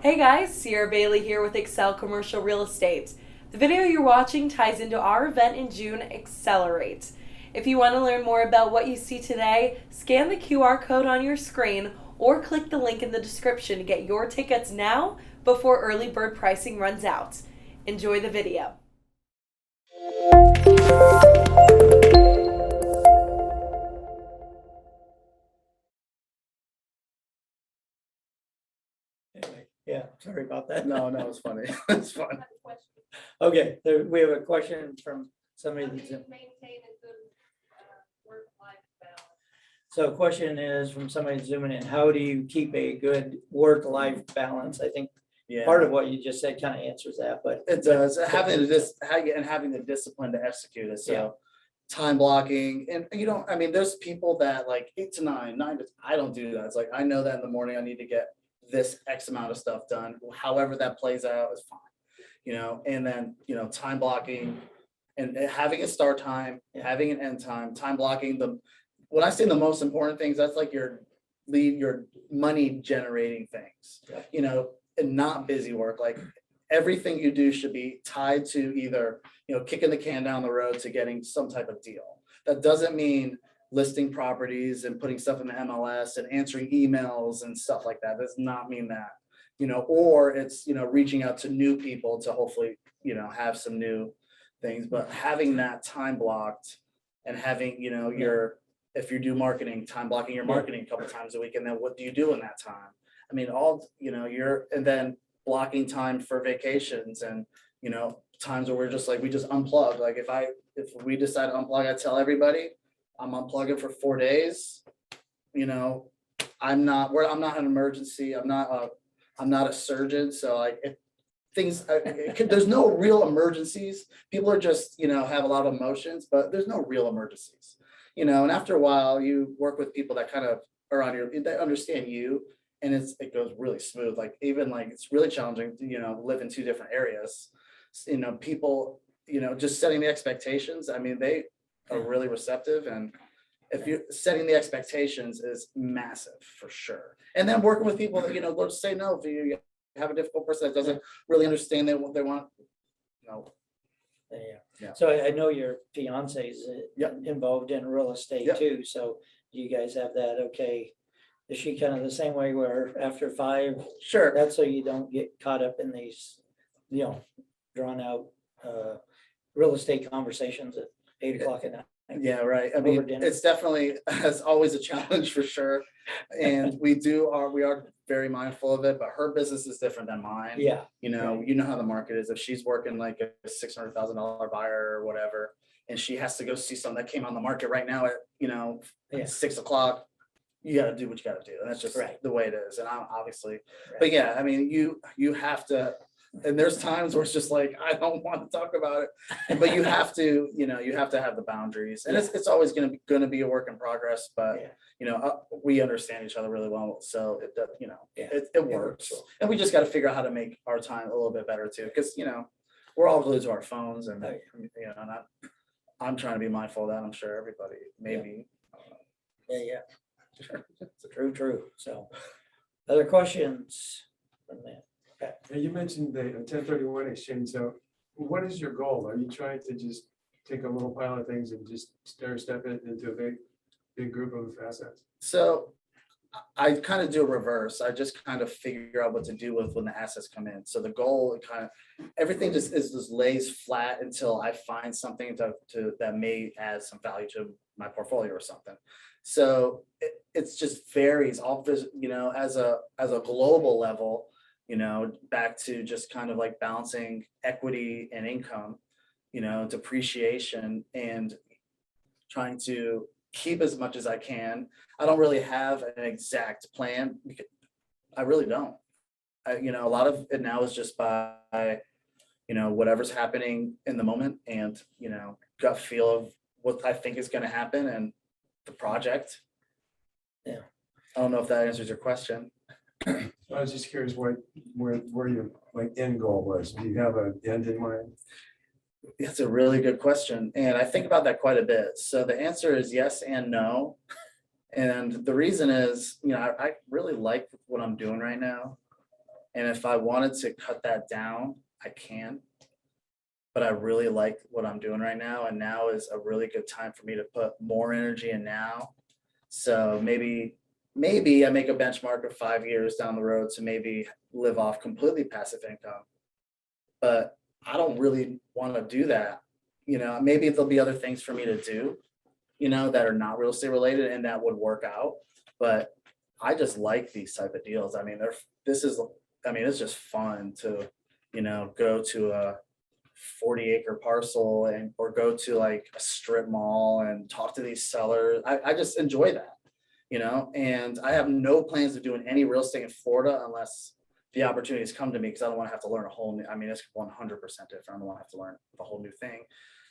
Hey guys, Sierra Bailey here with Accel Commercial Real Estate. The video you're watching ties into our event in June, Accelerate. If you want to learn more about what you see today, scan the QR code on your screen or click the link in the description to get your tickets now before early bird pricing runs out. Enjoy the video. Anyway, yeah, sorry about that. No, it's funny. It's fun. Okay, we have a question from somebody that's in. So question is from somebody zooming in, how do you keep a good work-life balance? I think Yeah, part of what you just said kind of answers that, but it does. Having the discipline to execute it. So Yeah. time blocking, and I mean, there's people that like 8 to 9, 9 to. I don't do that. It's like I know that in the morning I need to get this X amount of stuff done. However that plays out is fine. And then time blocking and having a start time, having an end time, time blocking when I say the most important things, that's like your money generating things, and not busy work. Like everything you do should be tied to either, kicking the can down the road to getting some type of deal. That doesn't mean listing properties and putting stuff in the MLS and answering emails and stuff like that. Does not mean that, or it's, reaching out to new people to hopefully, have some new things, but having that time blocked and having, if you do marketing, time blocking your marketing a couple times a week, and then what do you do in that time? I mean, and then blocking time for vacations and, times where we're just like, we just unplug. Like if we decide to unplug, I tell everybody I'm unplugging for 4 days. I'm not an emergency. I'm not a surgeon. So like if there's no real emergencies. People are just, have a lot of emotions, but there's no real emergencies. And after a while you work with people that kind of are they understand you, and it goes really smooth. Like even like it's really challenging to, live in two different areas. People, just setting the expectations. I mean, they are really receptive, and if you're setting the expectations is massive for sure. And then working with people that, they'll say no if you have a difficult person that doesn't really understand what they want. Yeah. So I know your fiance is involved in real estate Yep. too. So you guys have that, okay? Is she kind of the same way where after 5, Sure. that's so you don't get caught up in these, drawn out real estate conversations at 8 o'clock at night? Yeah, right. I Over mean, dinner. it's definitely, as always, a challenge for sure. And we are very mindful of it, but her business is different than mine. Yeah. You know how the market is. If she's working like a $600,000 buyer or whatever, and she has to go see something that came on the market right now at 6 o'clock, you got to do what you got to do. And that's just the way it is. And I'm obviously, but yeah, I mean, you have to. And there's times where it's just like, I don't want to talk about it, but you have to, you have to have the boundaries, and it's always going to be a work in progress, but we understand each other really well. So it works. And we just got to figure out how to make our time a little bit better too. Cause we're all glued to our phones, and, I'm trying to be mindful of that. I'm sure everybody maybe. Yeah. True. So other questions from that? And you mentioned the 1031 exchange. So what is your goal? Are you trying to just take a little pile of things and just stair step it into a big group of assets? So I kind of do a reverse. I just kind of figure out what to do with when the assets come in. So the goal everything just lays flat until I find something that may add some value to my portfolio or something. So it's just varies all this, as a global level, back to just kind of like balancing equity and income, depreciation, and trying to keep as much as I can. I don't really have an exact plan. I really don't. A lot of it now is just by, whatever's happening in the moment, and, gut feel of what I think is going to happen and the project. Yeah. I don't know if that answers your question. I was just curious where your end goal was. Do you have an end in mind? It's a really good question, and I think about that quite a bit. So the answer is yes and no. And the reason is, I really like what I'm doing right now. And if I wanted to cut that down, I can. But I really like what I'm doing right now. And now is a really good time for me to put more energy in now. So maybe I make a benchmark of 5 years down the road to maybe live off completely passive income. But I don't really want to do that. Maybe there'll be other things for me to do, that are not real estate related and that would work out. But I just like these type of deals. I mean, it's just fun to, go to a 40-acre parcel or go to like a strip mall and talk to these sellers. I just enjoy that, and I have no plans of doing any real estate in Florida unless the opportunities come to me, because I don't want to have to learn a whole new, it's 100% different. I don't want to have to learn a whole new thing.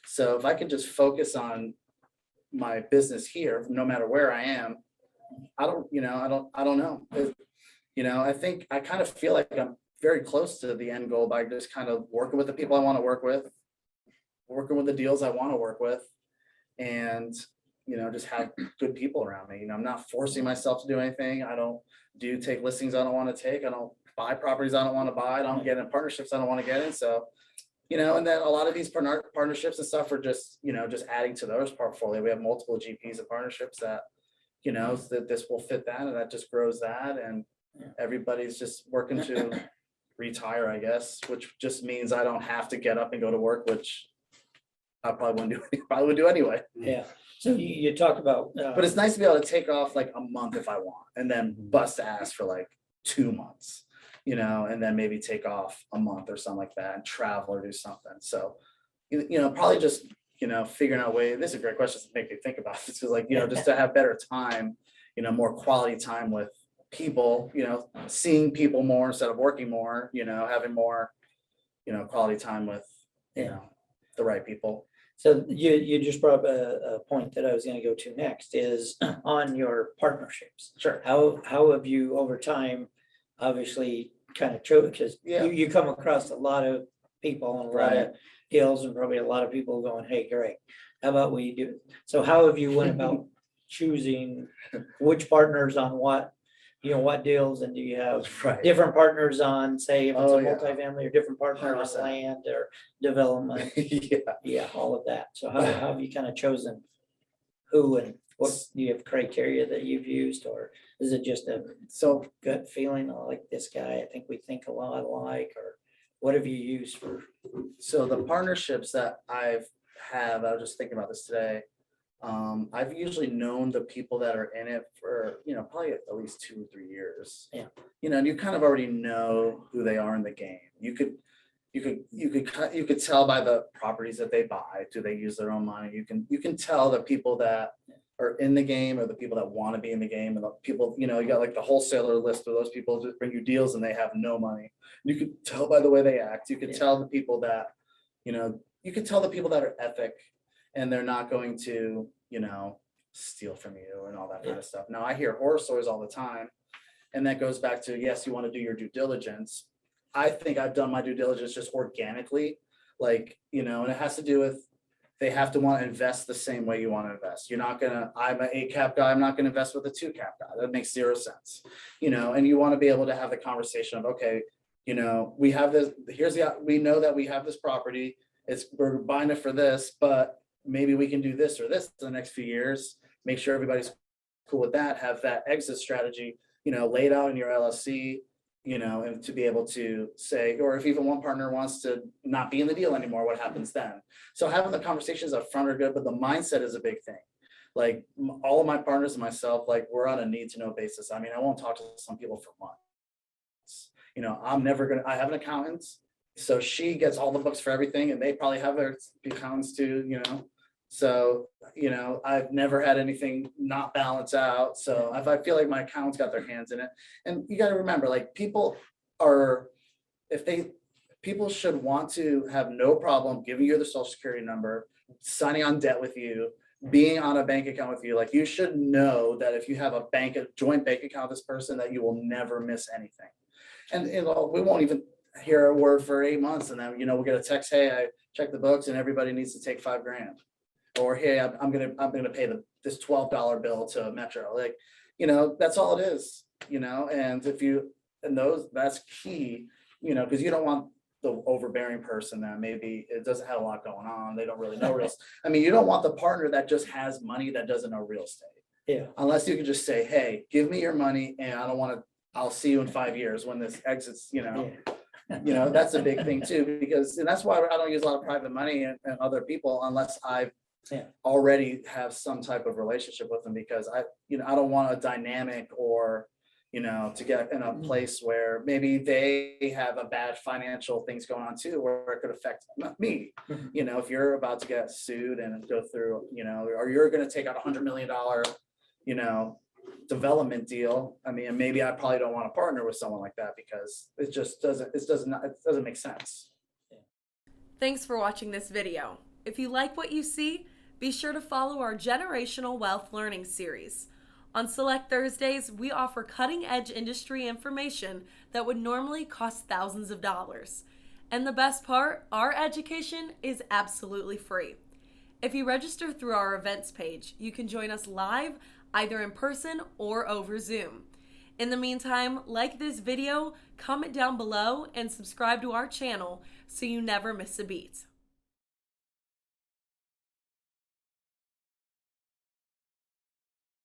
So if I could just focus on my business here, no matter where I am, I don't know. I think I kind of feel like I'm very close to the end goal by just kind of working with the people I want to work with, working with the deals I want to work with, and just have good people around me. I'm not forcing myself to do anything. I don't take listings I don't want to take. I don't buy properties I don't want to buy. I don't get in partnerships I don't want to get in. So, and then a lot of these partnerships and stuff are just adding to those portfolio. We have multiple GPs and partnerships that, that this will fit that, and that just grows that. And everybody's just working to retire, I guess, which just means I don't have to get up and go to work, which I probably would do anyway. Yeah. So you talked about, But it's nice to be able to take off like a month if I want, and then bust ass for like 2 months, and then maybe take off a month or something like that and travel or do something. So, probably just, figuring out ways. This is a great question to make me think about. This is like, just to have better time, more quality time with people, seeing people more instead of working more, having more, quality time with, the right people. so you just brought up a point that I was gonna go to next is on your partnerships. Sure. How have you over time, obviously kind of chose, because Yeah. you come across a lot of people and a lot of Right. deals and probably a lot of people going, hey, great, how about we do? So how have you went about choosing which partners on what, what deals, and do you have Right. different partners on, say, if it's Oh, a yeah. multifamily, or different partner on 100%. land or development? Yeah. Yeah, all of that. So how have you kind of chosen who, and what, do you have criteria that you've used, or is it just a So gut feeling, oh, like this guy, I think we think a lot alike, or what have you used for? So the partnerships that I was just thinking about this today. I've usually known the people that are in it for, probably at least 2 or 3 years. Yeah. And you kind of already know who they are in the game. You could tell by the properties that they buy. Do they use their own money? You can tell the people that are in the game or the people that want to be in the game, and the people, you got like the wholesaler list of those people just bring you deals and they have no money. You could tell by the way they act. You could tell the people that, you could tell the people that are ethic and they're not going to, steal from you and all that kind of stuff. Now, I hear horror stories all the time, and that goes back to, yes, you want to do your due diligence. I think I've done my due diligence just organically, like, and it has to do with, they have to want to invest the same way you want to invest. I'm an 8 cap guy. I'm not going to invest with a 2 cap guy. That makes 0 sense, and you want to be able to have the conversation of, okay, we have this, we know that we have this property. We're buying it for this, but maybe we can do this or this in the next few years, make sure everybody's cool with that, have that exit strategy, laid out in your LLC, and to be able to say, or if even one partner wants to not be in the deal anymore, what happens then? So having the conversations up front are good, but the mindset is a big thing. Like all of my partners and myself, like we're on a need to know basis. I mean, I won't talk to some people for months. I have an accountant, so she gets all the books for everything, and they probably have their accountants too, So, I've never had anything not balance out. So if I feel like my accountant's got their hands in it, and you got to remember, like people should want to have no problem giving you the social security number, signing on debt with you, being on a bank account with you. Like you should know that if you have a joint bank account with this person, that you will never miss anything. And we won't even hear a word for 8 months, and then we'll get a text, hey, I checked the books and everybody needs to take $5,000. Or hey, I'm gonna pay this $12 bill to Metro. Like, that's all it is, And if you And that's key, you know, because you don't want the overbearing person that maybe it doesn't have a lot going on. They don't really know I mean, you don't want the partner that just has money that doesn't know real estate. Yeah. Unless you can just say, hey, give me your money and I don't want to, I'll see you in 5 years when this exits, you know. That's a big thing too, because, and that's why I don't use a lot of private money and other people unless I Yeah. already have some type of relationship with them, because I don't want a dynamic or, to get in a place where maybe they have a bad financial things going on too, where it could affect me. Mhm. If you're about to get sued and go through, or you're going to take out $100 million, development deal. I mean, maybe I probably don't want to partner with someone like that because it doesn't make sense. Thanks for watching this video. If you like what you see, be sure to follow our Generational Wealth Learning series. On select Thursdays, we offer cutting-edge industry information that would normally cost thousands of dollars. And the best part, our education is absolutely free. If you register through our events page, you can join us live, either in person or over Zoom. In the meantime, like this video, comment down below, and subscribe to our channel so you never miss a beat.